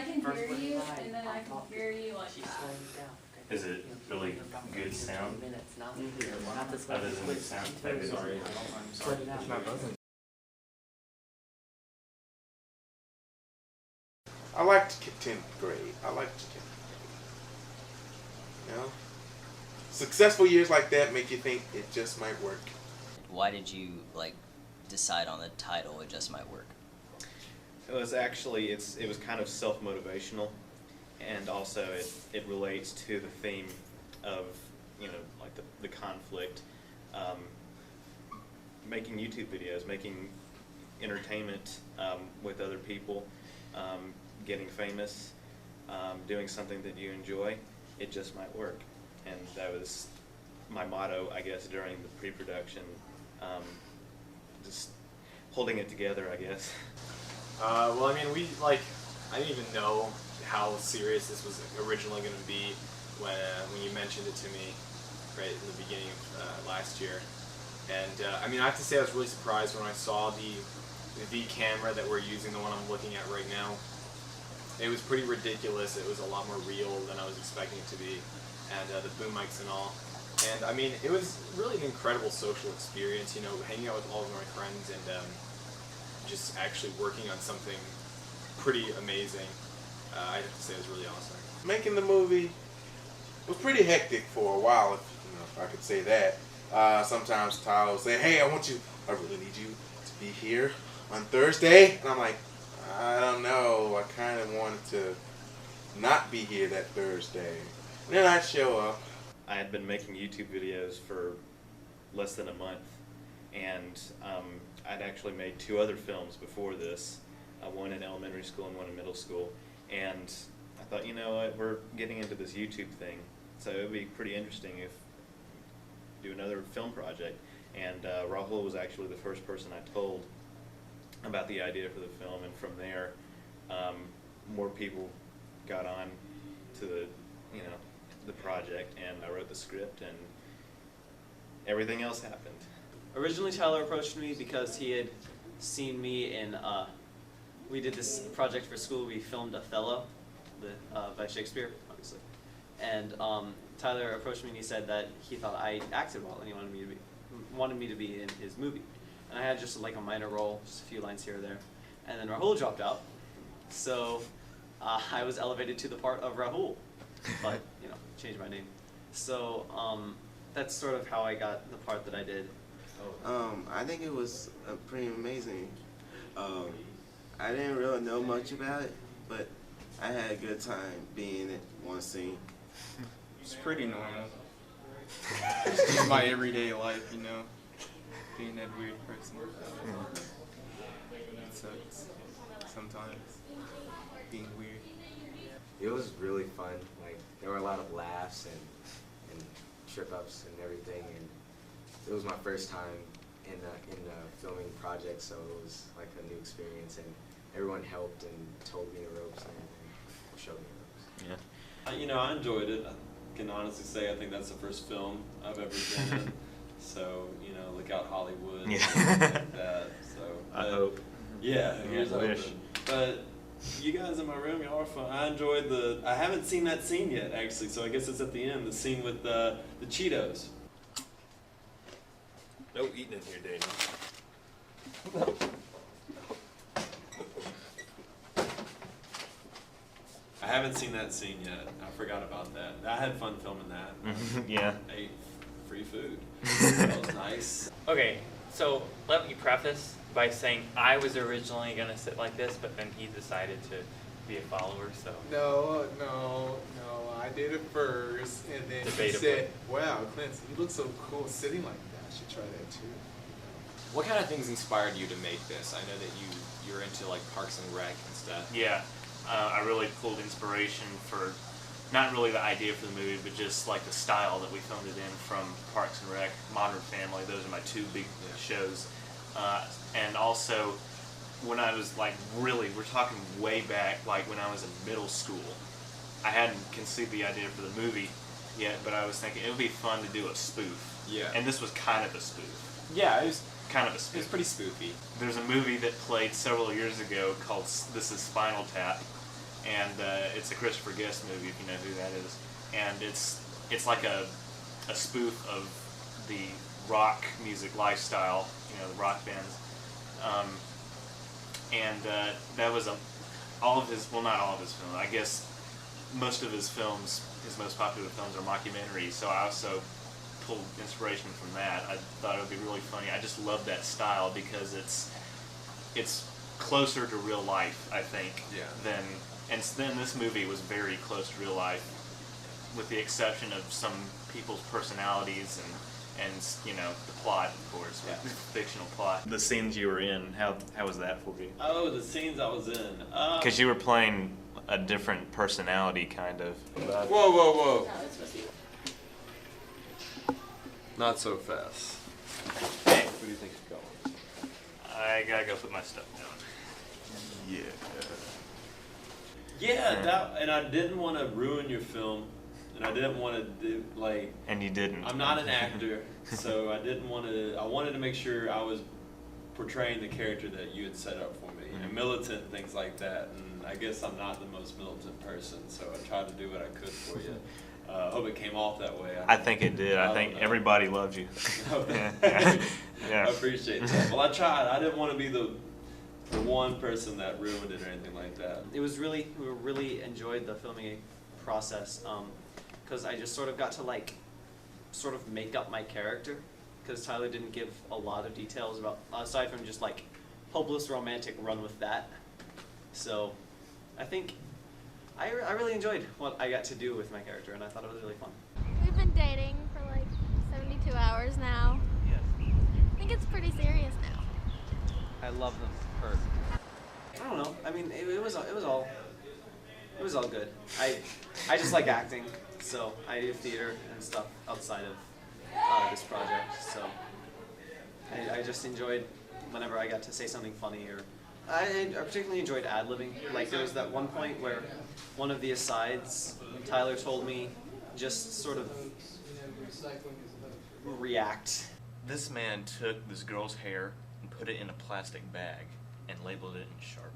I can hear you, and then I can hear you like that. Is it really good sound? Other than the sound? Sorry. It's not buzzing. I liked 10th grade. I liked 10th grade. You know? Successful years like that make you think it just might work. Why did you decide on the title "It Just Might Work"? It was actually it was kind of self-motivational, and also it relates to the theme of the conflict, making YouTube videos, making entertainment with other people, getting famous, doing something that you enjoy. It just might work, and that was my motto, I guess, during the pre-production. Just holding it together, I guess. Well, I mean, I didn't even know how serious this was originally going to be when you mentioned it to me right in the beginning of last year. And I mean, I have to say I was really surprised when I saw the camera that we're using, the one I'm looking at right now. It was pretty ridiculous. It was a lot more real than I was expecting it to be, and the boom mics and all. And I mean, it was really an incredible social experience, you know, hanging out with all of my friends and just actually working on something pretty amazing. I have to say it was really awesome. Making the movie was pretty hectic for a while, if I could say that. Sometimes Tyler will say, "Hey, I really need you to be here on Thursday," and I'm like, I don't know, I kind of wanted to not be here that Thursday. And then I'd show up. I had been making YouTube videos for less than a month, and I'd actually made 2 other films before this, one in elementary school and one in middle school, and I thought, you know what, we're getting into this YouTube thing, so it would be pretty interesting if do another film project. And Rahul was actually the first person I told about the idea for the film, and from there more people got on to the project, and I wrote the script, and everything else happened. Originally, Tyler approached me because he had seen me in, we did this project for school. We filmed Othello by Shakespeare, obviously. And Tyler approached me and he said that he thought I acted well and he wanted me to be in his movie. And I had just like a minor role, just a few lines here or there. And then Rahul dropped out, so I was elevated to the part of Rahul, but changed my name. So that's sort of how I got the part that I did. I think it was pretty amazing. I didn't really know much about it, but I had a good time being in one scene. It's pretty normal. It's just my everyday life, being that weird person. It sucks sometimes, being weird. It was really fun. There were a lot of laughs and trip-ups and everything, and it was my first time in a filming project, so it was like a new experience, and everyone helped and told me the ropes and everything, showed me the ropes. Yeah. I enjoyed it. I can honestly say I think that's the first film I've ever been in. So, look out Hollywood. Yeah. Like that. So, I hope. Yeah, here's I wish. hoping. But you guys in my room, y'all are fun. I enjoyed I haven't seen that scene yet, actually, so I guess it's at the end, the scene with the Cheetos. No eating in here, Daniel. I haven't seen that scene yet. I forgot about that. I had fun filming that. Yeah. I ate free food. That was nice. Okay, so let me preface by saying I was originally going to sit like this, but then he decided to be a follower, so. No, I did it first, and then he said, "Wow, Clint, you look so cool sitting like that. I should try that too." What kind of things inspired you to make this? I know that you're into Parks and Rec and stuff. Yeah, I really pulled inspiration for not really the idea for the movie, but just the style that we filmed it in from Parks and Rec, Modern Family. Those are my 2 big shows. And also, when I was we're talking way back, when I was in middle school, I hadn't conceived the idea for the movie yet, but I was thinking it would be fun to do a spoof. Yeah. And this was kind of a spoof. Yeah, it was kind of a spoof. It was pretty spoofy. There's a movie that played several years ago called This Is Spinal Tap, and it's a Christopher Guest movie, if you know who that is. And it's like a spoof of the rock music lifestyle, the rock bands. That was all of his, well, not all of his films, I guess most of his films, his most popular films are mockumentaries, so I also pulled inspiration from that. I thought it would be really funny. I just love that style because it's closer to real life, I think, and then this movie was very close to real life, with the exception of some people's personalities and the plot, of course, fictional plot. The scenes you were in, how was that for you? Oh, the scenes I was in. Because you were playing a different personality, kind of. Whoa. Not so fast. Hey, where do you think it's going? I gotta go put my stuff down. Yeah, and I didn't want to ruin your film. And I didn't want to do, And you didn't. I'm not an actor, so I didn't want to, I wanted to make sure I was portraying the character that you had set up for me. And militant, things like that. And I guess I'm not the most militant person, so I tried to do what I could for you. I hope it came off that way. I think it did. I think everybody loved you. I appreciate that. Well, I tried. I didn't want to be the one person that ruined it or anything like that. We really enjoyed the filming process. Because I just sort of got to sort of make up my character, because Tyler didn't give a lot of details about, aside from just hopeless romantic run with that. So I think I really enjoyed what I got to do with my character, and I thought it was really fun. We've been dating for 72 hours now. Yes. I think it's pretty serious now. I love her. I don't know. I mean, it was all good. I just like acting. So I do theater and stuff outside of this project. So I just enjoyed whenever I got to say something funny, or I particularly enjoyed ad-libbing. There was that one point where one of the asides, Tyler told me just sort of react. This man took this girl's hair and put it in a plastic bag and labeled it in Sharpie.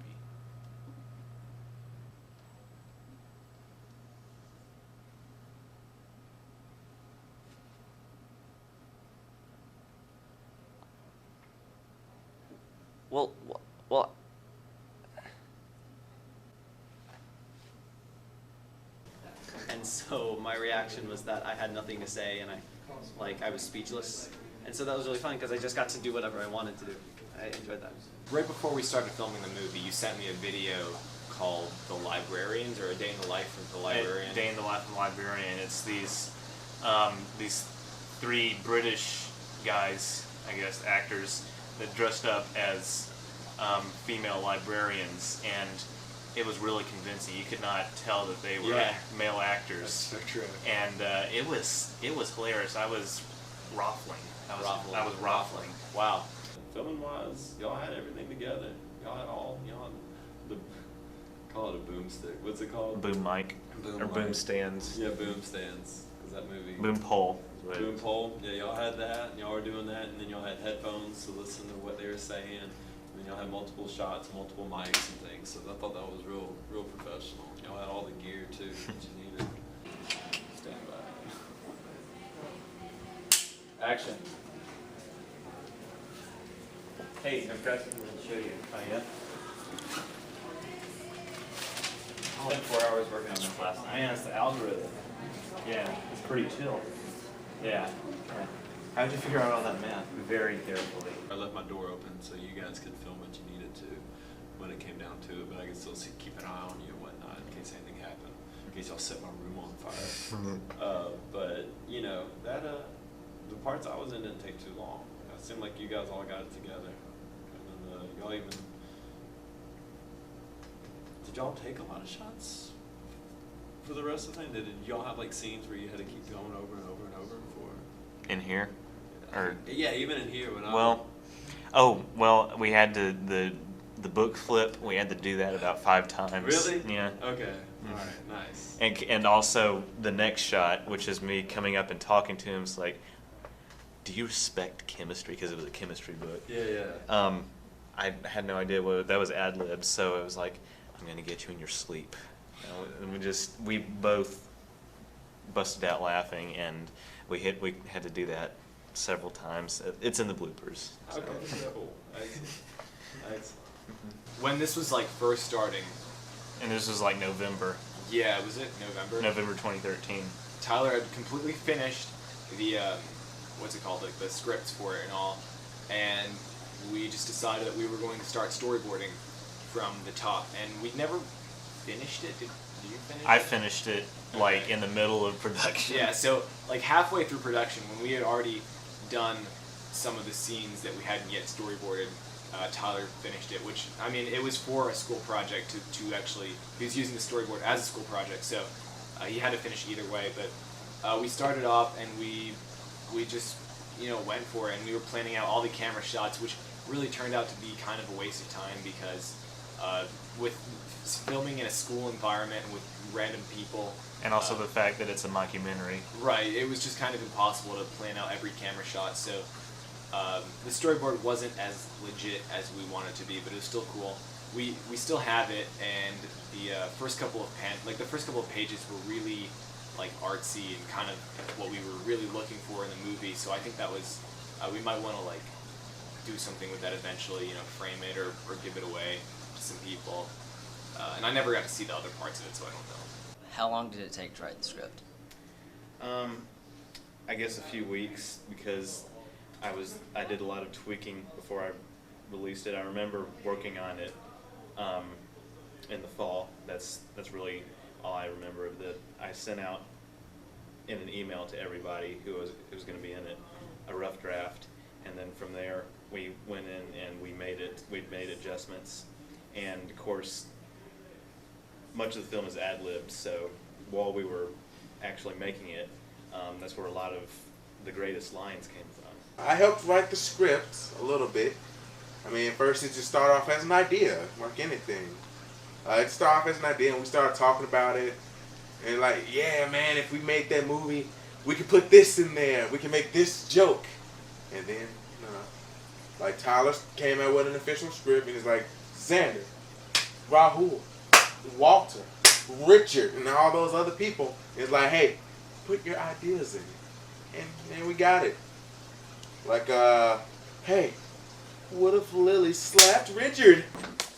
Well. And so my reaction was that I had nothing to say, and I was speechless. And so that was really fun because I just got to do whatever I wanted to do. I enjoyed that. Right before we started filming the movie, you sent me a video called The Librarians, or A Day in the Life of the Librarian. A Day in the Life of the Librarian. It's these three British guys, I guess, actors, that dressed up as female librarians, and it was really convincing. You could not tell that they were male actors. That's so true. And it was hilarious. I was raffling. I was raffling. Wow. Filming wise, y'all had everything together. Y'all had the, call it a boomstick. What's it called? Boom mic. Boom stands. Yeah, boom stands. Is that movie? Boom pole. Boom pole. Yeah, y'all had that, and y'all were doing that, and then y'all had headphones to listen to what they were saying, and then y'all had multiple shots, multiple mics and things. So I thought that was real professional. Y'all had all the gear too that you needed. Stand by. Action. Hey, I've got something to show you. Oh, yeah? I spent 4 hours working on this last night. Man, it's the algorithm. Yeah, it's pretty chill. Yeah. How'd you figure out all that math? Very carefully. I left my door open so you guys could film what you needed to when it came down to it, but I could still keep an eye on you and whatnot in case anything happened, in case y'all set my room on fire. But, that the parts I was in didn't take too long. It seemed like you guys all got it together. And then y'all even... Did y'all take a lot of shots for the rest of the thing? Did y'all have scenes where you had to keep going over and over and over before? In here? Or yeah, even in here we had the book flip. We had to do that about 5 times. Really? Yeah. Okay. All right. Nice. And also the next shot, which is me coming up and talking to him, is like, do you respect chemistry? Because it was a chemistry book. Yeah. I had no idea that was ad lib, so it was like, I'm gonna get you in your sleep. And we both busted out laughing, and we had to do that several times. It's in the bloopers. So. Okay, cool. Nice. When this was like first starting, And this was like November. yeah, was it November? November 2013. Tyler had completely finished the what's it called, like the scripts for it and all, and we just decided that we were going to start storyboarding from the top, and we'd never finished it. Did you finish it? I finished it like in the middle of production. Yeah, so like halfway through production, when we had already done some of the scenes that we hadn't yet storyboarded, Tyler finished it, which, I mean, it was for a school project to actually, he was using the storyboard as a school project, so he had to finish either way, but we started off and we just, went for it, and we were planning out all the camera shots, which really turned out to be kind of a waste of time because with filming in a school environment with random people. And also the fact that it's a mockumentary. Right, it was just kind of impossible to plan out every camera shot, so the storyboard wasn't as legit as we wanted it to be, but it was still cool. We still have it, and the first couple of pages were really like artsy and kind of what we were really looking for in the movie. So I think that was we might want to like do something with that eventually, frame it or give it away to some people. And I never got to see the other parts of it, so I don't know. How long did it take to write the script? I guess a few weeks, because I did a lot of tweaking before I released it. I remember working on it in the fall. That's really all I remember of that. I sent out in an email to everybody who was going to be in it a rough draft, and then from there we went in and we made adjustments, and of course much of the film is ad-libbed, so while we were actually making it, that's where a lot of the greatest lines came from. I helped write the script a little bit. I mean, first it just started off as an idea, like anything. It started off as an idea, and we started talking about it. And like, yeah, man, if we make that movie, we could put this in there. We can make this joke. And then, like Tyler came out with an official script, and it's like, Xander, Rahul, Walter, Richard, and all those other people. It's like, hey, put your ideas in it. And we got it. Like, hey, what if Lily slapped Richard?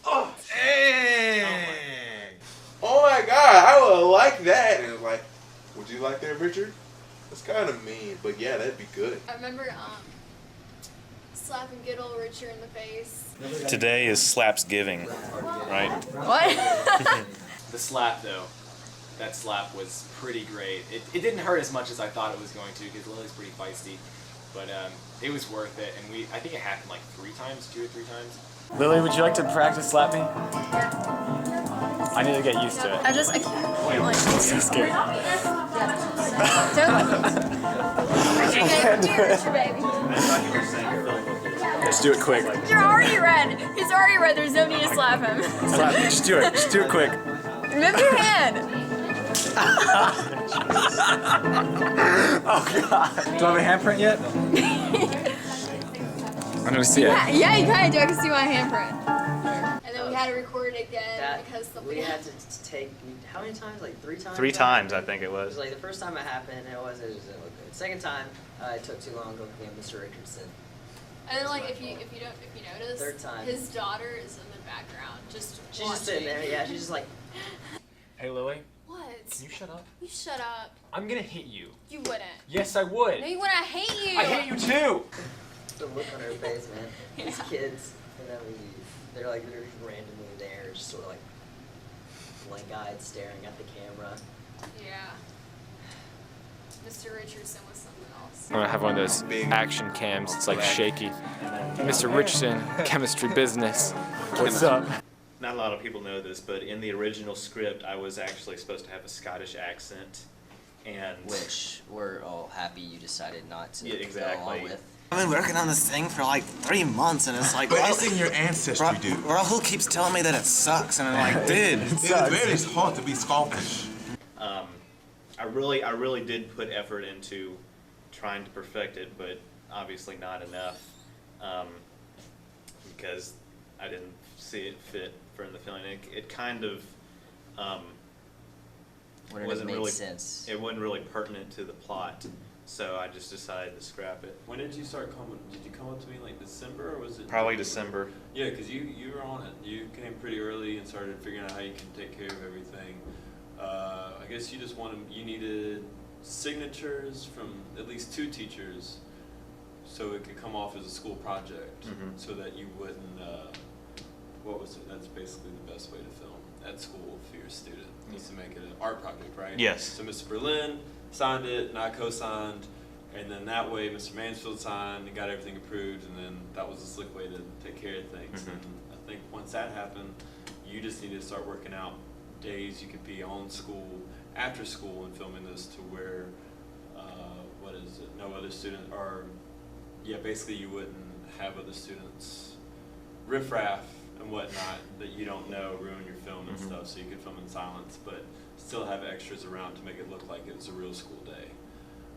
Oh, dang! Oh my God, I would like that. And it was like, would you like that, Richard? That's kind of mean, but yeah, that'd be good. I remember slapping good old Richard in the face. Today is Slapsgiving, right? What? The slap, though, that slap was pretty great. It didn't hurt as much as I thought it was going to, because Lily's pretty feisty, but it was worth it, and I think it happened like 2 or 3 times. Lily, would you like to practice slapping? I need to get used to it. I can't like. I'm so scared. Just do it quick. You're already red. He's already red. There's no need to slap him. Slap me. Just do it. Just do it quick. Move your hand. Oh God. Do I have a handprint yet? I'm gonna see it. Yeah, you kind of do. I can see my handprint. And then we had to record it again because we had to take how many times? Like 3 times. 3 times, I think it It was. was like the first time it happened, it didn't look good. Second time, it took too long looking at Mr. Richardson. And then like if you notice, Third time. his daughter is in the background just She's just sitting there. Yeah, she's just like. Hey Lily, What? can you shut up? You shut up. I'm gonna hit you. You wouldn't. Yes, I would. No, you wouldn't. I hate you. I hate you too. The look on her face, man. These Yeah. kids, they're randomly there, just sort of like blank-eyed, staring at the camera. Yeah. Mr. Richardson was something else. I'm gonna have one of those action cams. It's like shaky. Mr. Richardson, chemistry business. What's up? Not a lot of people know this, but in the original script, I was actually supposed to have a Scottish accent, and Which we're all happy you decided not to Yeah, exactly. go along with. I've been working on this thing for like 3 months, and it's like. But it's in your ancestry, dude. Rahul keeps telling me that it sucks, and I'm like, dude. It's very hard to be Scottish. I really did put effort into trying to perfect it, but obviously not enough, because I didn't see it fit for the film. It kind of Wouldn't have made sense. It wasn't really pertinent to the plot, so I just decided to scrap it. When did you start coming? Did you come up to me like December, or was it? Probably December. Yeah, because you were on it. You came pretty early and started figuring out how you can take care of everything. I guess you just you needed signatures from at least 2 teachers, so it could come off as a school project, so that you wouldn't. What was it? That's basically the best way to film at school for your student. Needs to make it an art project, right? Yes. So Mr. Berlin signed it, and I co-signed, and then that way Mr. Mansfield signed and got everything approved, and then that was a slick way to take care of things. And I think once that happened, you just needed to start working out days you could be on school, after school, and filming this to where, no other student, or, basically you wouldn't have other students riffraff and whatnot that you don't know ruin your film and stuff, so you could film in silence, but still have extras around to make it look like it was a real school day.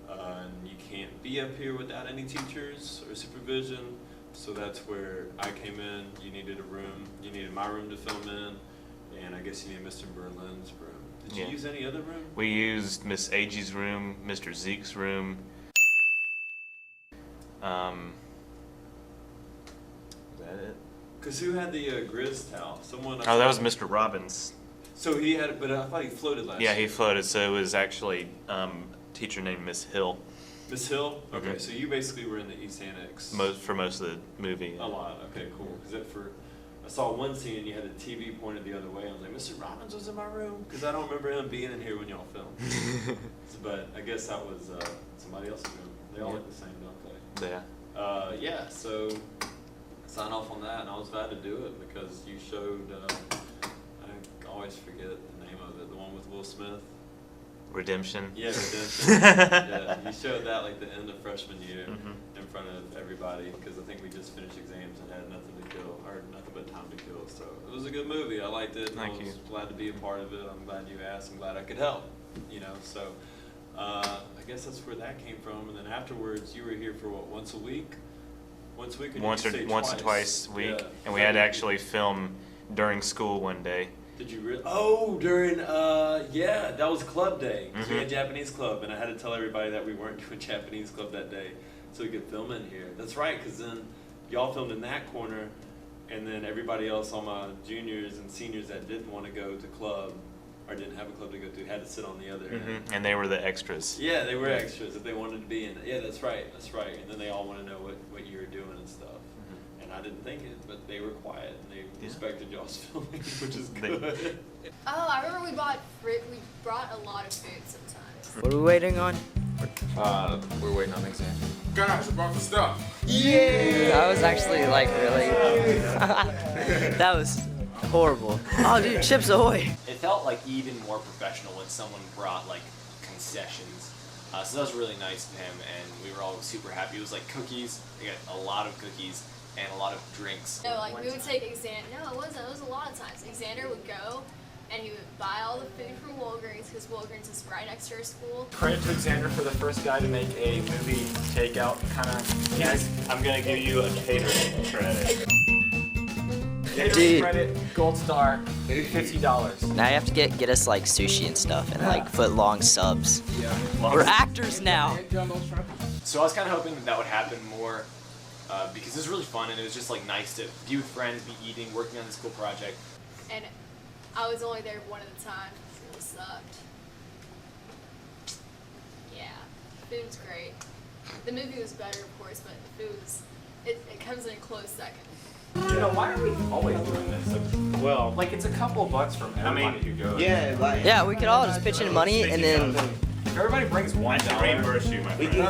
And you can't be up here without any teachers or supervision, so that's where I came in. You needed a room, you needed my room to film in, and I guess you needed Mr. Berlin's room. Did you use any other room? We used Miss Agie's room, Mr. Zeke's room. Is that it? Because who had the Grizz towel? Someone. Oh, that was Mr. Robbins. So he had it, but I thought he floated last year. Yeah, he floated, so it was actually a teacher named Miss Hill. Miss Hill? Okay, so you basically were in the East Annex. For most of the movie. A lot, okay, cool. Because I saw one scene and you had the TV pointed the other way. I was like, Mr. Robbins was in my room? Because I don't remember him being in here when y'all filmed. But I guess that was somebody else's room. They all look the same, don't they? Yeah. So sign off on that, and I was glad to do it because you showed, I always forget the name of it, the one with Will Smith. Redemption. Yeah, Redemption. Yeah, you showed that like the end of freshman year in front of everybody because I think we just finished exams and had nothing to kill, or nothing but time to kill. So it was a good movie. I liked it. I was glad to be a part of it. I'm glad you asked. I'm glad I could help. So I guess that's where that came from. And then afterwards, you were here for what, once a week? Once a week? Or once or twice a week. Yeah. And we had to actually film during school one day. Did you really? Oh, during, that was club day. We had Japanese club, and I had to tell everybody that we weren't doing Japanese club that day so we could film in here. That's right, because then y'all filmed in that corner, and then everybody else, all my juniors and seniors that didn't want to go to club or didn't have a club to go to, had to sit on the other end. And they were the extras. Yeah, they were extras if they wanted to be in it. Yeah, that's right. And then they all want to know what you were doing and stuff. And I didn't think it, but they were quiet and they respected y'all's filming, which is good. Oh, I remember we brought a lot of food sometimes. What are we waiting on? We're waiting on exam. Guys, about the stuff. Yeah! That was actually like really. That was horrible. Oh, dude, Chips Ahoy! It felt like even more professional when someone brought like concessions. So that was really nice of him, and we were all super happy. It was like cookies. We got a lot of cookies and a lot of drinks. No, like we would take Xander. No, it wasn't. It was a lot of times. Xander would go and he would buy all the food from Walgreens because Walgreens is right next to our school. Credit to Xander for the first guy to make a movie takeout kind of. Yes, I'm gonna give you a catering credit. Dude. Credit, gold star, $50. Now you have to get us like sushi and stuff and like foot-long subs. Yeah. We're actors now. So I was kind of hoping that would happen more because it was really fun and it was just like nice to be with friends, be eating, working on this cool project. And I was only there one at a time. It really sucked. Yeah, the food was great. The movie was better, of course, but the food was, it comes in a close second. Why are we always doing this? Well, like it's a couple bucks from everybody who goes. Yeah, we could all just pitch in money and then if everybody brings $1, reimburse you, my friend. No.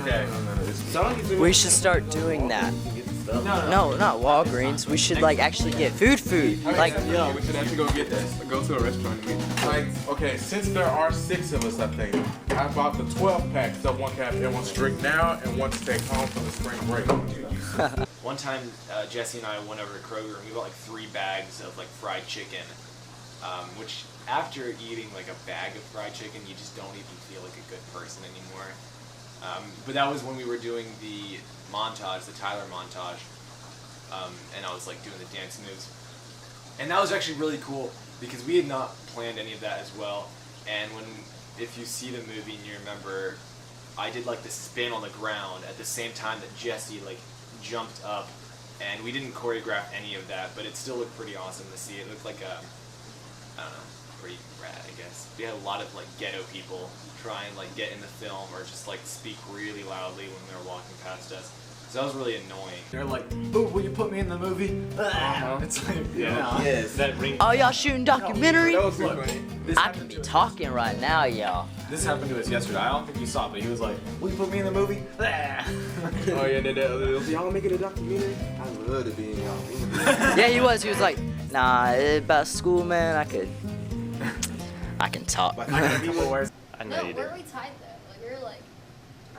Okay. we should start doing that. No, not Walgreens. We should like actually get food. Like Yeah, we should actually go get this. Go to a restaurant and eat. Like, okay, since there are 6 of us, I think, I bought the 12 pack so one can have everyone's drink now and one to take home for the spring break. One time, Jesse and I went over to Kroger and we bought like 3 bags of like fried chicken, which after eating like a bag of fried chicken, you just don't even feel like a good person anymore. But that was when we were doing the montage, the Tyler montage, and I was like doing the dance moves. And that was actually really cool because we had not planned any of that as well. And if you see the movie and you remember, I did like the spin on the ground at the same time that Jesse like jumped up, and we didn't choreograph any of that, but it still looked pretty awesome to see. It looked like I don't know, pretty rad, I guess. We had a lot of like ghetto people try and like get in the film or just like speak really loudly when they were walking past us. So that was really annoying. They're like, "Ooh, will you put me in the movie?" It's like, yeah. Yes. That ring. Oh, y'all shooting documentary? Look, I can be talking right now, y'all. This happened to us yesterday. I don't think you saw it, but he was like, "Will you put me in the movie?" Oh yeah, y'all making a documentary? I love to be in y'all movie. Yeah, he was. He was like, nah, about school, man. I can talk. I know No, you were do. we tight though? Like we were like,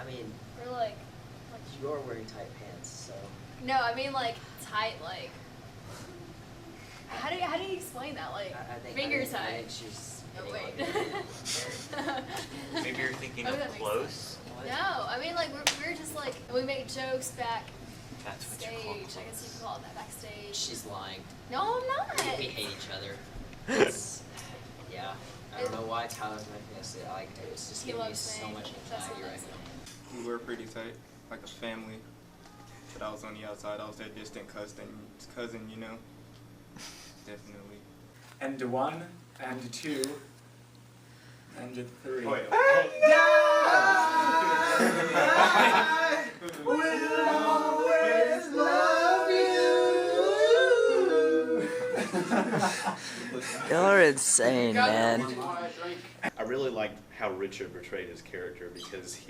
I mean, we're like, you're wearing tight pants, so. no, I mean like tight, like. How do you explain that? Like finger tight. Oh wait. Maybe you're thinking Oh, of that makes close. No, I mean like we're just like we make jokes That's what you're backstage. I guess you could call it that backstage. She's lying. No, I'm not. We hate each other. It's, yeah. I don't know why Tyler's making us say I like it. It's just He giving me loves so me. much That's anxiety what right that's now. We were pretty tight, like a family. But I was on the outside. I was their distant cousin, you know. Definitely. And 1, and 2, and 3. Wait. Y'all are insane, man. I really liked how Richard portrayed his character because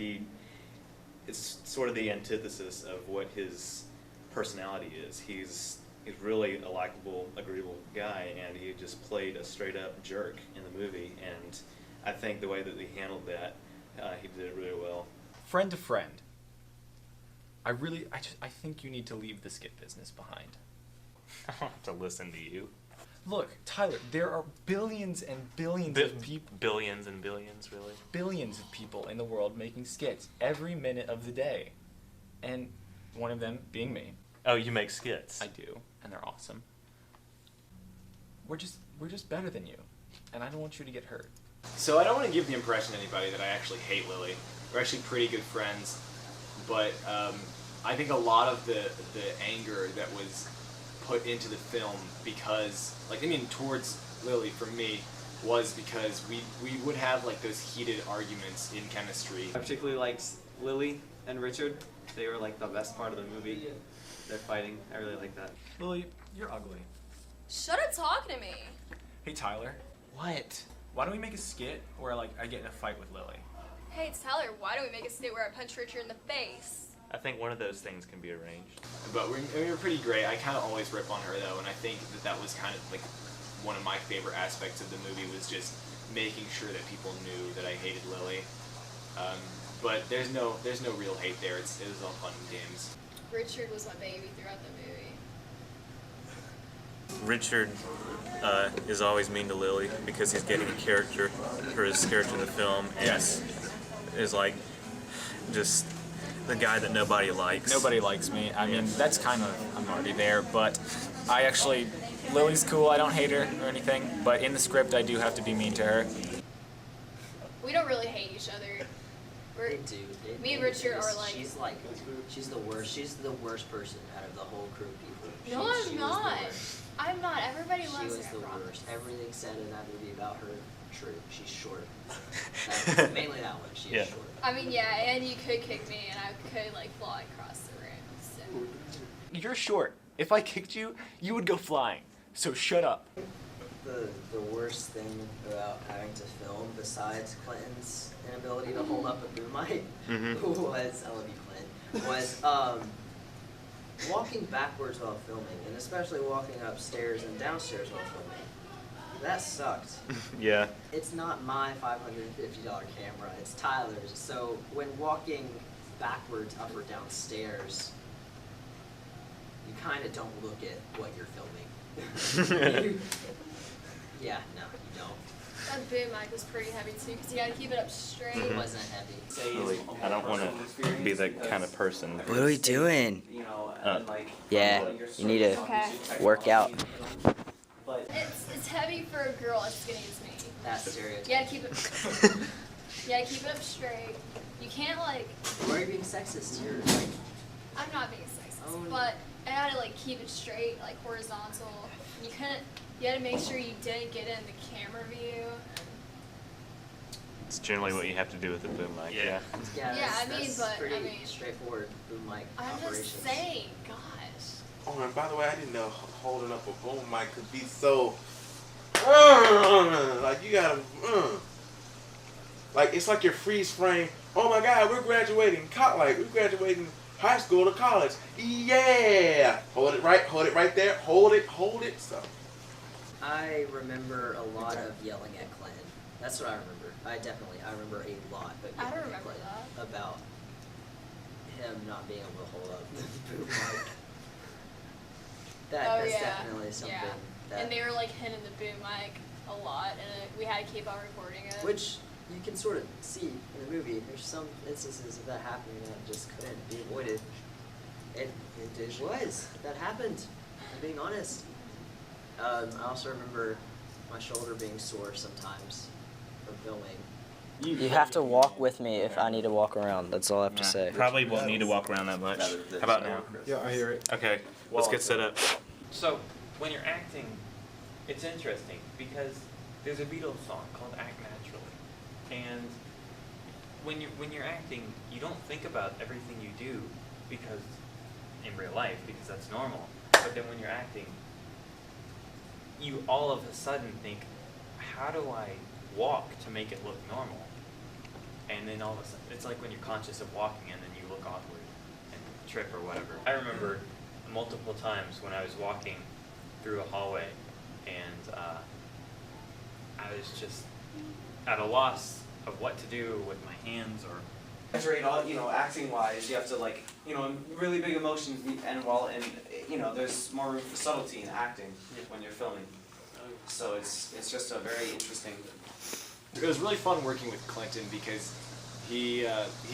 it's sort of the antithesis of what his personality is. He's really a likable, agreeable guy, and he just played a straight up jerk in the movie, and I think the way that he handled that, he did it really well. Friend to friend. I think you need to leave the skit business behind. I don't have to listen to you. Look, Tyler, there are billions and billions of people. Billions and billions, really? Billions of people in the world making skits every minute of the day. And one of them being me. Oh, you make skits? I do, and they're awesome. We're just better than you, and I don't want you to get hurt. So I don't want to give the impression to anybody that I actually hate Lily. We're actually pretty good friends, but I think a lot of the anger that was put into the film because, towards Lily from me, was because we would have like those heated arguments in chemistry. I particularly liked Lily and Richard. They were like the best part of the movie. They're fighting. I really like that. Lily, you're ugly. Shut up talking to me. Hey, Tyler. What? Why don't we make a skit where I get in a fight with Lily? Hey, it's Tyler. Why don't we make a skit where I punch Richard in the face? I think one of those things can be arranged. But we were pretty great. I kind of always rip on her though, and I think that was kind of like one of my favorite aspects of the movie was just making sure that people knew that I hated Lily. But there's no real hate there. It was all fun and games. Richard was my baby throughout the movie. Richard is always mean to Lily because he's getting a character for his character in the film, and is like just the guy that nobody likes. Nobody likes me. I mean, that's kind of, I'm already there, but Lily's cool, I don't hate her or anything, but in the script I do have to be mean to her. We don't really hate each other. They do. Me and Richard are like. She's the worst. She's the worst person out of the whole crew of people. No, she I'm was the not. worst. I'm not. Everybody She loves was her. the I promise. worst. Everything said in that movie about her, true. She's short. That's mainly that one. She is short. I mean, yeah, and you could kick me, and I could like fly across the room. So. You're short. If I kicked you, you would go flying. So shut up. The worst thing about having to film, besides Clinton's inability to hold up a boom mic, was, I love you, Clinton, was walking backwards while filming, and especially walking upstairs and downstairs while filming. That sucked. Yeah. It's not my $550 camera, it's Tyler's. So when walking backwards up or downstairs, you kind of don't look at what you're filming. Yeah, no, you don't. That boom mic was pretty heavy too, because you gotta keep it up straight. It wasn't heavy. Really, I don't want to be that kind of person. What are we doing? Yeah, you need to work out. It's heavy for a girl as skinny as me. that stereotype. You gotta keep it. You gotta keep it up straight. You can't like. Why are you being sexist? You're like. I'm not being sexist, but I had to like keep it straight, like horizontal. You couldn't. You had to make sure you didn't get in the camera view. It's generally what you have to do with the boom mic. Yeah. Yeah, I mean, that's but pretty I mean, straightforward boom mic I'm operations. just saying, gosh. Oh, and by the way, I didn't know holding up a boom mic could be so. Like you gotta. Like it's like your freeze frame. Oh my God, we're graduating. We're graduating high school to college. Yeah. Hold it right there. Hold it. So. I remember a lot of yelling at Clinton. That's what I remember. I remember a lot of I don't yelling at remember Clinton that. about him not being able to hold up the boom mic. That's definitely something that. And they were like hitting the boom mic a lot, and we had to keep on recording it. Which you can sort of see in the movie. There's some instances of that happening that just couldn't be avoided. It was. That happened. I'm being honest. I also remember my shoulder being sore sometimes from filming. You have to walk with me if I need to walk around. That's all I have to say. Probably won't need to walk around that much. How about now? Yeah, I hear it. Okay, let's get set up. So, when you're acting, it's interesting because there's a Beatles song called Act Naturally. And when you're acting, you don't think about everything you do because in real life, because that's normal. But then when you're acting, you all of a sudden think, how do I walk to make it look normal? And then all of a sudden, it's like when you're conscious of walking and then you look awkward and trip or whatever. I remember multiple times when I was walking through a hallway and I was just at a loss of what to do with my hands or. Acting wise, you have to really big emotions and there's more room for subtlety in acting when you're filming. So it's just a very interesting. It was really fun working with Clinton because he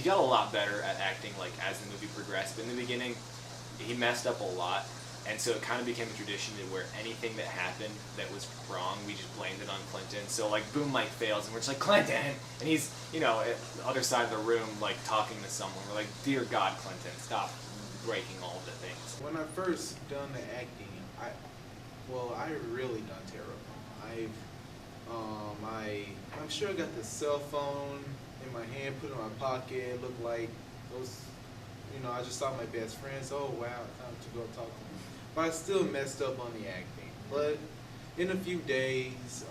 got a lot better at acting as the movie progressed. But in the beginning, he messed up a lot, and so it kind of became a tradition where anything that happened that was wrong, we just blamed it on Clinton. So boom mic fails, and we're just like, Clinton, and he's at the other side of the room talking to someone. We're like, dear God, Clinton, stop breaking all of the things. When I first done the acting, I really done terrible. I'm sure I got the cell phone in my hand, put it in my pocket. It looked like those, I just saw my best friends. Oh wow, time to go talk to them. But I still messed up on the acting. But in a few days,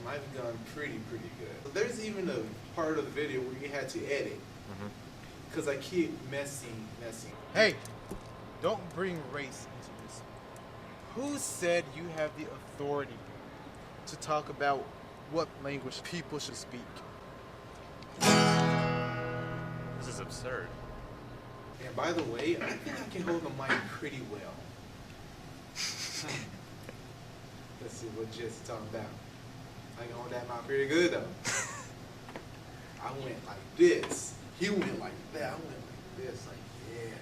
I've gone pretty good. There's even a part of the video where you had to edit because I keep messing. Hey, don't bring race into this. Who said you have the authority to talk about what language people should speak? This is absurd. And by the way, I think I can hold the mic pretty well. Let's see what Jesse's talking about. I can hold that mic pretty good though. I went like this. He went like that. I went like this. Yeah.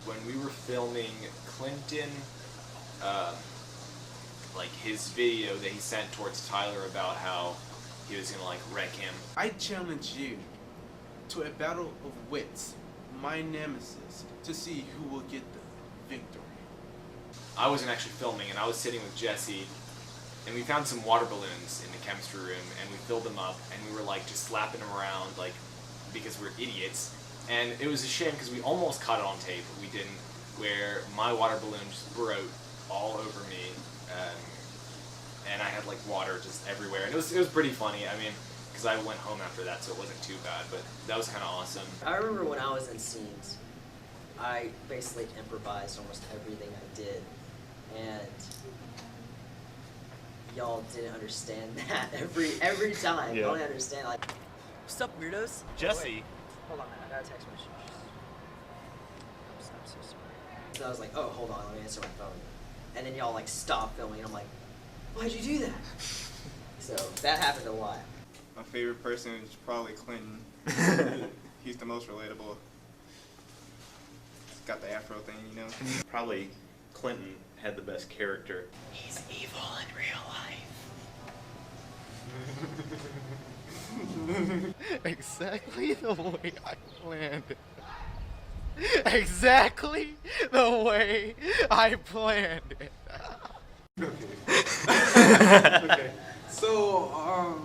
When we were filming Clinton, his video that he sent towards Tyler about how he was gonna wreck him. I challenge you to a battle of wits, my nemesis, to see who will get the victory. I wasn't actually filming, and I was sitting with Jesse, and we found some water balloons in the chemistry room, and we filled them up, and we were just slapping them around, because we're idiots. And it was a shame because we almost caught it on tape, but we didn't, where my water balloon just broke all over me, and I had water just everywhere, and it was pretty funny. I mean, because I went home after that, so it wasn't too bad, but that was kind of awesome. I remember when I was in scenes, I basically improvised almost everything I did, and y'all didn't understand that every time. Yeah. Y'all didn't understand what's up, weirdos? Jesse. Hold on, I got a text message. I'm so sorry. So I was like, oh, hold on, let me answer my phone. And then y'all stop filming, and I'm like, why'd you do that? So that happened a lot. My favorite person is probably Clinton. He's the most relatable. He's got the afro thing, Probably Clinton had the best character. He's evil in real life. Exactly the way I planned it. Exactly the way I planned it. Okay. So,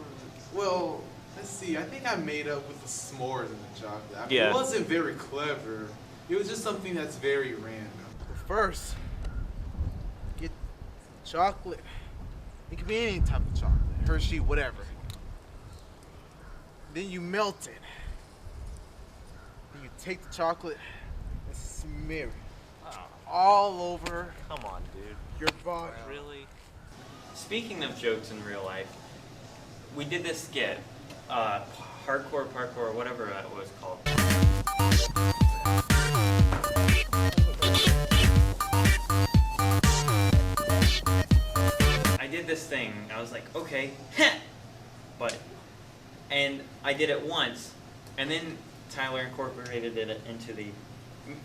well, let's see. I think I made up with the s'mores and the chocolate. I mean, Yeah. It wasn't very clever. It was just something that's very random. First, get chocolate. It can be any type of chocolate. Hershey, whatever. Then you melt it. Then you take the chocolate and smear it all over. Come on, dude. Your body. Really? Speaking of jokes in real life, we did this skit, hardcore parkour, whatever it was called. I did this thing. I was like, okay, and I did it once, and then Tyler incorporated it into the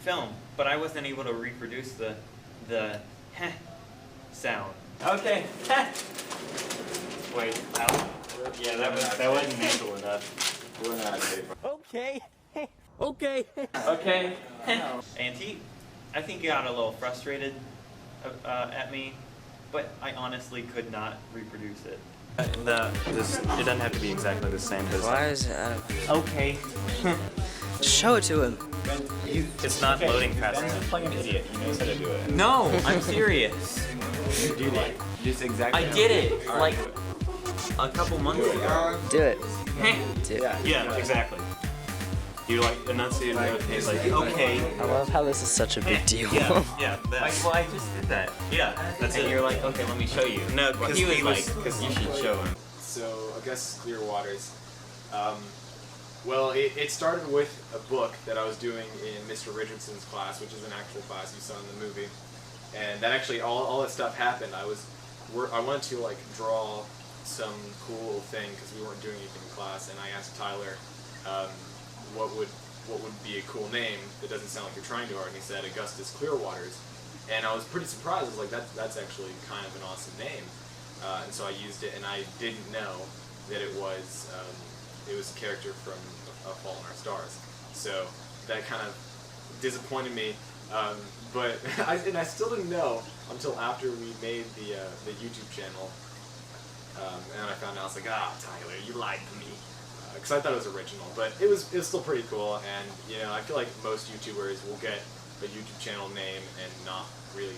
film, but I wasn't able to reproduce the sound. Okay. Wait, yeah, that wasn't natural enough. We're not safe. Okay. Okay. Okay. And I think he got a little frustrated at me, but I honestly could not reproduce it. It doesn't have to be exactly the same. But Why is it out of... Okay. Show it to him. It's not loading fast Ben's enough. playing an idiot. He knows how to do it. No, I'm serious. You did it. Just exactly. I did it like a couple months ago. Do it. Do it. Yeah, exactly. You like enunciated it. Like, okay. I love how this is such a big deal. Yeah. Like, well, I just did that. Yeah, that's And it. you're like, okay, let me show you. No, Well, because he was he like, was- because you should show him. So Augustus Clearwaters. Well, it started with a book that I was doing in Mr. Richardson's class, which is an actual class you saw in the movie, and that actually all that stuff happened. I wanted to like draw some cool thing because we weren't doing anything in class, and I asked Tyler what would be a cool name that doesn't sound like you're trying too hard, and he said Augustus Clearwaters, and I was pretty surprised. I was like, that's actually kind of an awesome name, and so I used it, and I didn't know that it was a character from A Fault in Our Stars. So that kind of disappointed me, but I still didn't know until after we made the YouTube channel, and I found out. I was like, Tyler, you lied to me, because I thought it was original, but it was still pretty cool. And I feel like most YouTubers will get a YouTube channel name and not really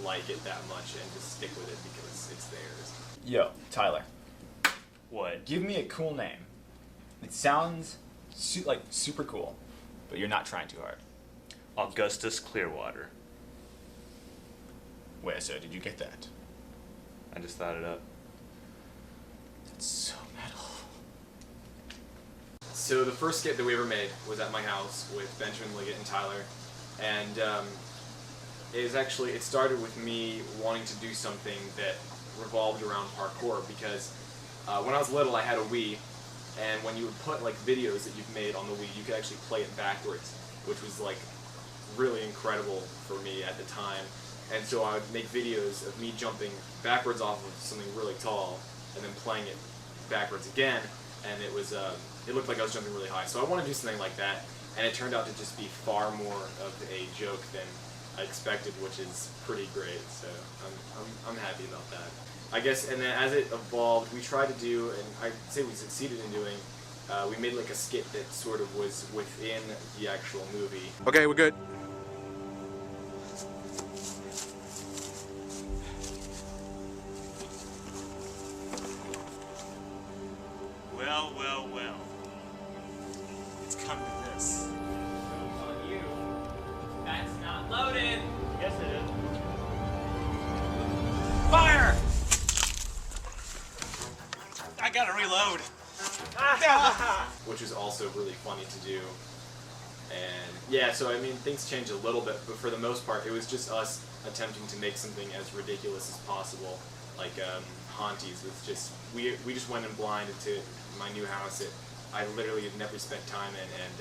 like it that much and just stick with it because it's theirs. Yo, Tyler. What? Give me a cool name. It sounds like super cool, but you're not trying too hard. Augustus Clearwater. Wait, so did you get that? I just thought it up. That's so metal. So the first skit that we ever made was at my house with Benjamin Liggett and Tyler, and it started with me wanting to do something that revolved around parkour because when I was little I had a Wii, and when you would put like videos that you've made on the Wii, you could actually play it backwards, which was like really incredible for me at the time. And so I would make videos of me jumping backwards off of something really tall and then playing it backwards again, and it looked like I was jumping really high. So I want to do something like that, and it turned out to just be far more of a joke than I expected, which is pretty great. So I'm happy about that. I guess, and then as it evolved, we tried to do, and I'd say we succeeded in doing, we made like a skit that sort of was within the actual movie. Okay, we're good. Well. It's come to this. On you. That's not loaded. Yes, it is. Fire! I gotta reload. Which is also really funny to do. And yeah, so I mean, things changed a little bit, but for the most part, it was just us attempting to make something as ridiculous as possible. Like Haunties was just, we just went in blind into my new house that I literally had never spent time in, and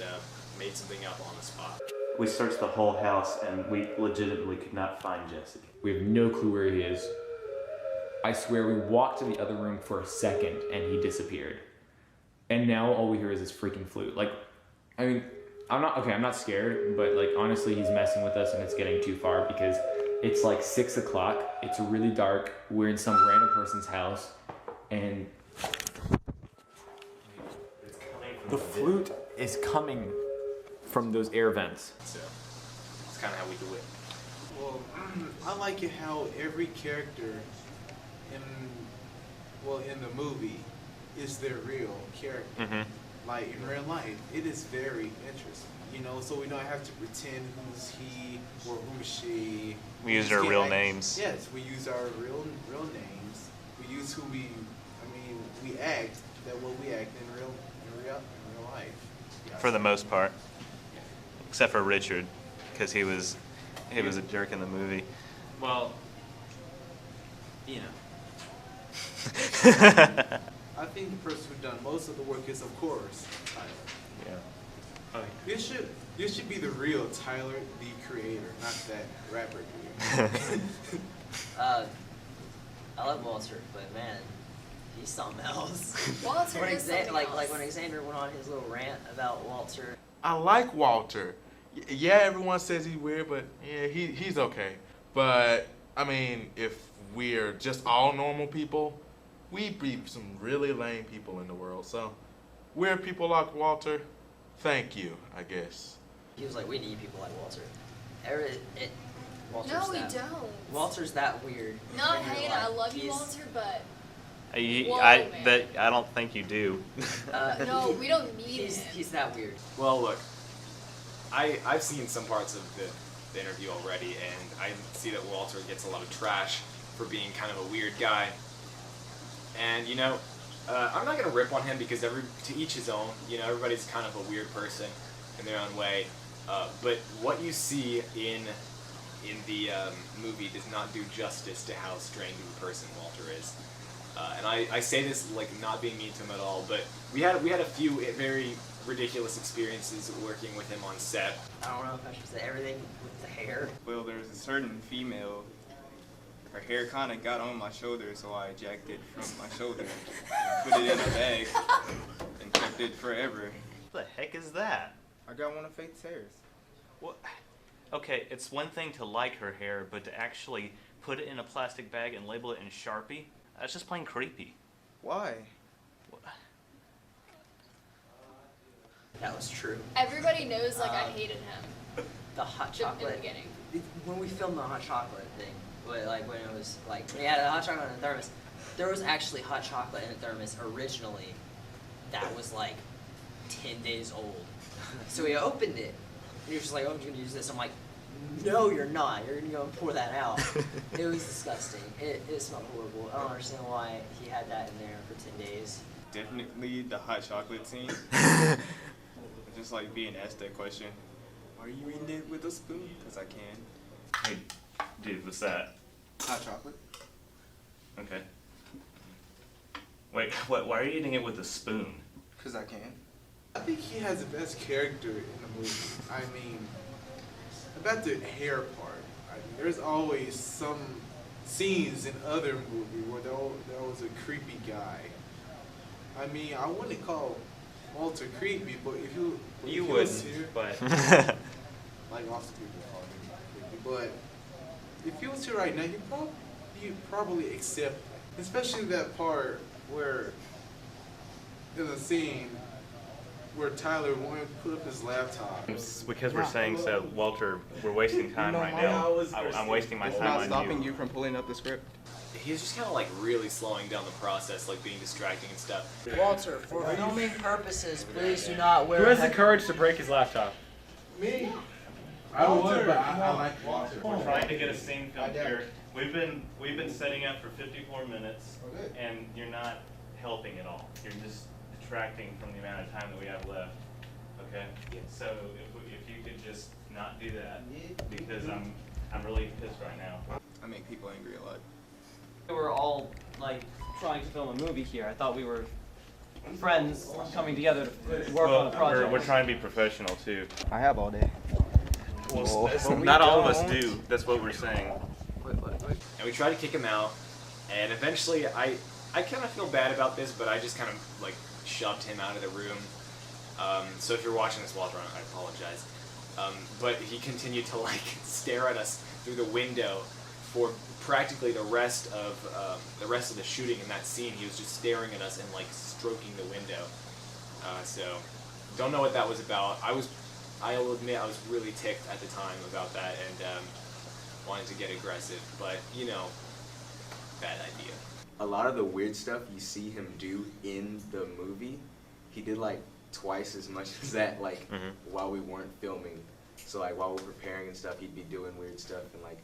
made something up on the spot. We searched the whole house and we legitimately could not find Jesse. We have no clue where he is. I swear we walked to the other room for a second and he disappeared. And now all we hear is this freaking flute. Like, I mean, I'm not scared, but like honestly he's messing with us and it's getting too far because it's like 6 o'clock, it's really dark, we're in some random person's house, and the flute is coming from those air vents. So that's kind of how we do it. Well, I like it how every character in the movie is their real character. Mm-hmm. Like in real life, it is very interesting. You know, so we don't have to pretend who's he or who's she. We use our real names. Yes, we use our real names. We use who we. We act that what we act in real life. Yeah. For the most part, except for Richard, because he was a jerk in the movie. Well, you know. I think the person who done most of the work is, of course, Tyler. Yeah. Oh, yeah. You should be the real Tyler, the creator, not that rapper dude. I love Walter, but man, he's something else. Walter when is something like else. when Xander went on his little rant about Walter. I like Walter. Yeah, everyone says he's weird, but yeah, he's okay. But I mean, if we're just all normal people, we'd be some really lame people in the world. So, weird people like Walter, thank you, I guess. He was like, we need people like Walter. Walter's No, we that, don't. Walter's that weird. Not in real hating, life. I love you, He's- Walter, but I don't think you do. no, we don't need him. He's that weird. Well, look, I've seen some parts of the interview already, and I see that Walter gets a lot of trash for being kind of a weird guy. And you know, I'm not gonna rip on him because to each his own. You know, everybody's kind of a weird person in their own way. But what you see in the movie does not do justice to how strange of a person Walter is. And I say this like not being mean to him at all, but we had a few very ridiculous experiences working with him on set. I don't know if I should say everything with the hair. Well, there's a certain female, her hair kind of got on my shoulder, so I jacked it from my shoulder, put it in a bag, and kept it forever. What the heck is that? I got one of Faith's hairs. What? Okay, it's one thing to like her hair, but to actually put it in a plastic bag and label it in Sharpie, that's just plain creepy. Why? That was true. Everybody knows, like, I hated him. The hot In the chocolate. beginning. When we filmed the hot chocolate thing, when it was like, we had a hot chocolate in a thermos, there was actually hot chocolate in a thermos originally that was like 10 days old. So we opened it, and he was just like, oh, I'm going to use this. I'm like, no, you're not. You're going to go and pour that out. It was disgusting. It smelled horrible. I don't understand why he had that in there for 10 days. Definitely the hot chocolate scene. Just like being asked that question, are you eating it with a spoon? Because I can. Hey, dude, what's that? Hot chocolate. Okay. Wait, what? Why are you eating it with a spoon? Because I can. I think he has the best character in the movie. I mean, about the hair part, I mean, there's always some scenes in other movies where there was a creepy guy. I mean, I wouldn't call Walter creepy, but if You he was wouldn't, here, but like Austin people call him creepy, but if he was here right now, he'd probably accept it. Especially that part where in the scene where Tyler wanted to put up his laptop. because we're saying so, Walter, we're wasting time right now. I'm wasting my It's time not on stopping you. you from pulling up the script. He was just kind of like really slowing down the process, like being distracting and stuff. Walter, for filming purposes, please do not wear Who has the courage to break his laptop? Me? I would, but I like Walter. We're trying to get a scene filmed here. We've been setting up for 54 minutes, and you're not helping at all. You're just detracting from the amount of time that we have left. Okay. So if you could just not do that, because I'm really pissed right now. I make people angry a lot. We were all like trying to film a movie here. I thought we were friends coming together to work on a project. We're trying to be professional too. I have all day. Well, not all of us do. That's what we're saying. And we tried to kick him out, And eventually, I kind of feel bad about this, but I just kind of like shoved him out of the room. So if you're watching this, Walter, I apologize. But he continued to like stare at us through the window for practically the rest of the shooting in that scene. He was just staring at us and like stroking the window. So don't know what that was about. I will admit I was really ticked at the time about that and wanted to get aggressive, but you know, bad idea. A lot of the weird stuff you see him do in the movie, he did like twice as much as that, like while we weren't filming. So like while we're preparing and stuff, he'd be doing weird stuff and like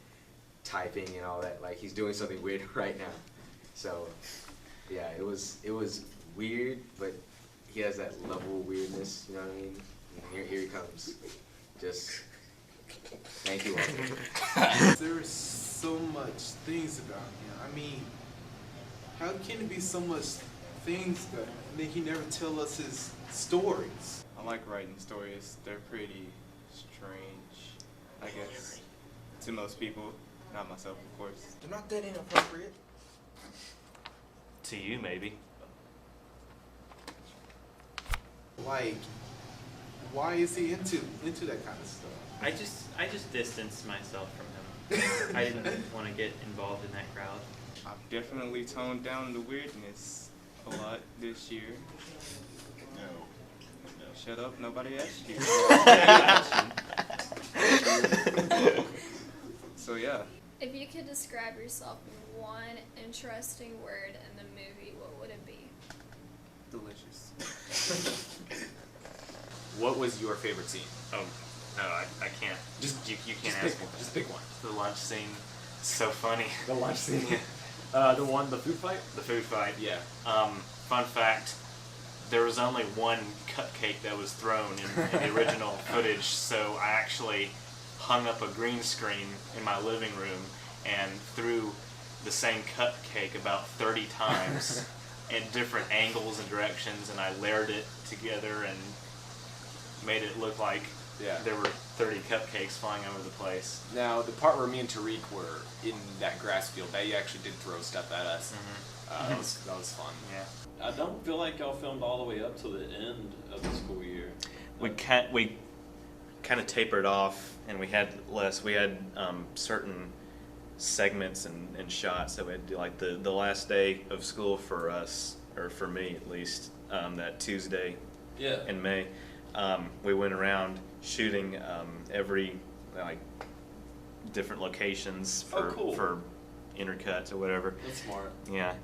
typing and all that. Like he's doing something weird right now. So yeah, it was weird, but he has that level of weirdness, you know what I mean? And here he comes. Just thank you, Walter. There is so much things about him. I mean, how can it be so much things about him and then he never tell us his stories? I like writing stories. They're pretty strange, I guess, to most people. Not myself, of course. They're not that inappropriate. To you, maybe. Like, why is he into that kind of stuff? I just distanced myself from him. I didn't want to get involved in that crowd. I've definitely toned down the weirdness a lot this year. No. Shut up, nobody asked you. So yeah. If you could describe yourself in one interesting word in the movie, what would it be? Delicious. What was your favorite scene? Oh, no, I can't. You can't ask me. Just pick one. The lunch scene. It's so funny. The lunch scene. The food fight? The food fight. Yeah. Fun fact, there was only one cupcake that was thrown in the original footage, so I actually hung up a green screen in my living room and threw the same cupcake about 30 times in different angles and directions, and I layered it together and made it look like there were 30 cupcakes flying over the place. Now, the part where me and Tariq were in that grass field, they actually did throw stuff at us. That was fun. Yeah. I don't feel like y'all filmed all the way up to the end of the school year. We kind of tapered off, and we had less. We had certain segments and shots that we had to do, like the last day of school for us, or for me at least, that Tuesday in May. We went around shooting every like different locations for intercuts or whatever. That's smart. Yeah,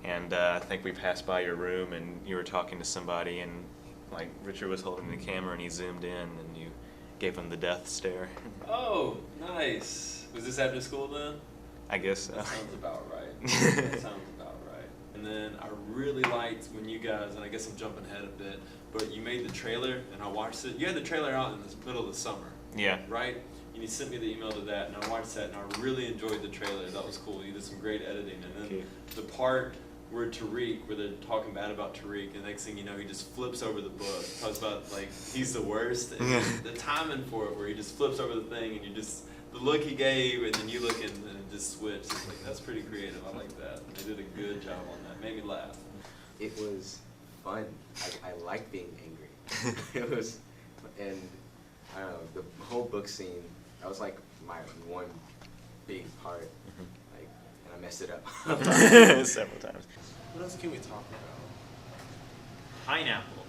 and I think we passed by your room and you were talking to somebody, and like Richard was holding the camera and he zoomed in and you gave him the death stare. Oh, nice. Was this after school then? I guess so. That sounds about right. That sounds about right. And then I really liked when you guys, and I guess I'm jumping ahead a bit, but you made the trailer and I watched it. You had the trailer out in the middle of the summer. Yeah. Right? And you sent me the email to that, and I watched that, and I really enjoyed the trailer. That was cool. You did some great editing. And then the part where Tariq, where they're talking bad about Tariq, and next thing you know, he just flips over the book. Talks about, like, he's the worst. And the timing for it, where he just flips over the thing, and you just, the look he gave, and then you look and it just switched. It's like, that's pretty creative. I like that. They did a good job on that. Made me laugh. It was fun. I like being angry. It was, and I don't know, the whole book scene, that was like my one big part. Like, and I messed it up. Several times. What else can we talk about? Pineapple.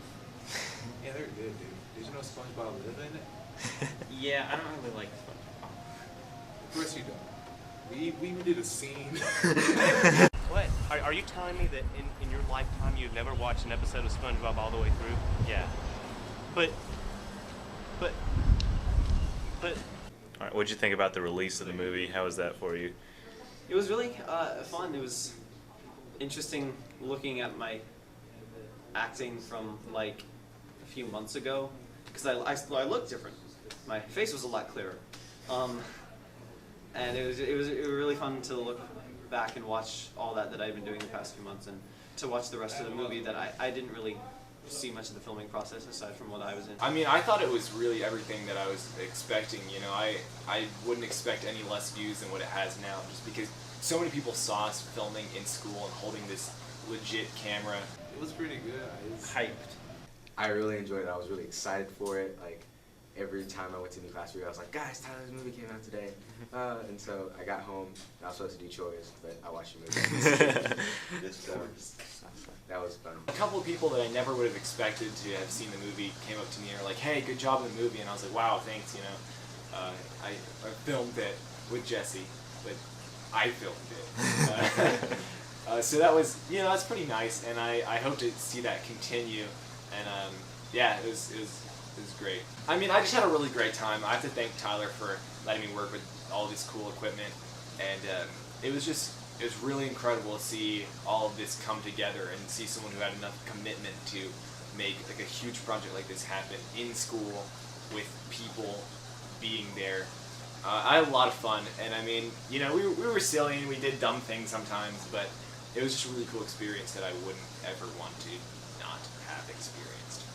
Yeah, they're good, dude. Did you know SpongeBob lived in it? Yeah, I don't really like SpongeBob. Of course you don't. We even did a scene. What? Are you telling me that in your lifetime you've never watched an episode of SpongeBob all the way through? Yeah. But. All right, what'd you think about the release of the movie? How was that for you? It was really fun. It was interesting looking at my acting from like a few months ago, because I looked different. My face was a lot clearer, and it was really fun to look back and watch all that I've been doing the past few months, and to watch the rest of the movie that I didn't really see much of the filming process aside from what I was in. I mean, I thought it was really everything that I was expecting. You know, I wouldn't expect any less views than what it has now, just because so many people saw us filming in school and holding this legit camera. It was pretty good. I was hyped. I really enjoyed it. I was really excited for it. Like, every time I went to new class, I was like, guys, Tyler's movie came out today. And so I got home. I was supposed to do chores, but I watched the movie. So that was fun. A couple of people that I never would have expected to have seen the movie came up to me and were like, hey, good job in the movie. And I was like, wow, thanks, you know. I filmed it with Jesse, but I filmed it. So that was, you know, that's pretty nice, and I hope to see that continue. And yeah, it was great. I mean, I just had a really great time. I have to thank Tyler for letting me work with all this cool equipment, and it was really incredible to see all of this come together and see someone who had enough commitment to make like a huge project like this happen in school with people being there. I had a lot of fun, and I mean, you know, we were silly and we did dumb things sometimes, but it was just a really cool experience that I wouldn't ever want to not have experienced.